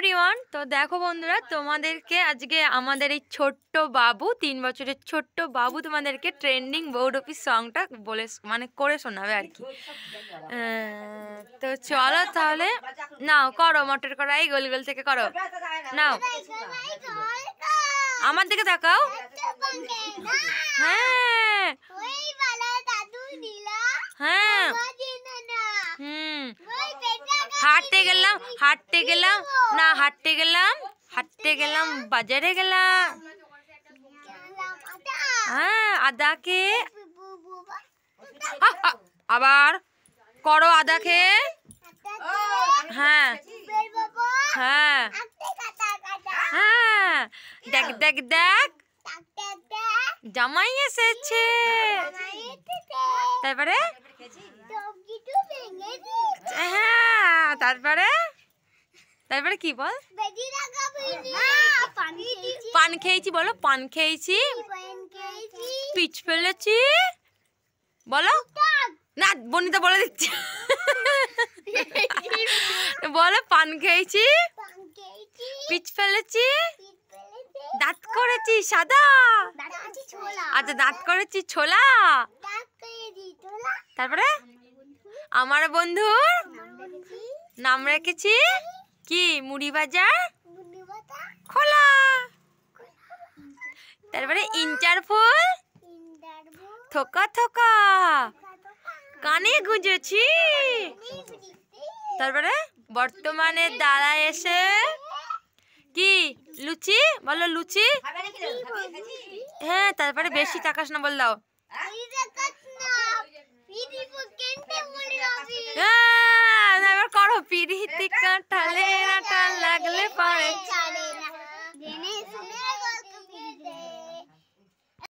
Everyone. তো দেখো বন্ধুরা, তোমাদেরকে আজকে আমাদের এই ছোট্ট বাবু 3 বছরের ছোট্ট বাবু তোমাদেরকে ট্রেন্ডিং বহুরূপী সংটা বলে মানে করে শোনাবে আর কি। তো চলো তাহলে, নাও করো মটর কড়াই গোল গোল থেকে করো, নাও আমার দিকে তাকাও। হ্যাঁ হ্যাঁ হাঁটতে গেলাম বাজারে গেলাম। হ্যাঁ আদাকে আবার করো আদাকে। হ্যাঁ হ্যাঁ হ্যাঁ দেখ দেখ দেখ জামাই এসেছে। তারপরে হ্যাঁ তারপরে তারপরে কি বল? পান খেয়েছি বলো, পান খেয়েছি, পিচ ফেলেছি বলো। না বনিতা বলে দিচ্ছি, বলো পান খেয়েছি, পিচ ফেলেছি, দাঁত করেছি সাদা। আচ্ছা দাঁত করেছি ছোলা। তারপরে আমার বন্ধুর নাম রেখেছি কি? মুড়ি বাজার খোলা। তারপরে ইঞ্চার ফুল থোকা থোকা কানে গুঁজেছি। তারপরে বর্তমানে দাঁড়া এসে কি? লুচি বলো, লুচি। হ্যাঁ তারপরে বেশি তাকাস না বল দাও। এবার করো পিরিতি কাঁঠালে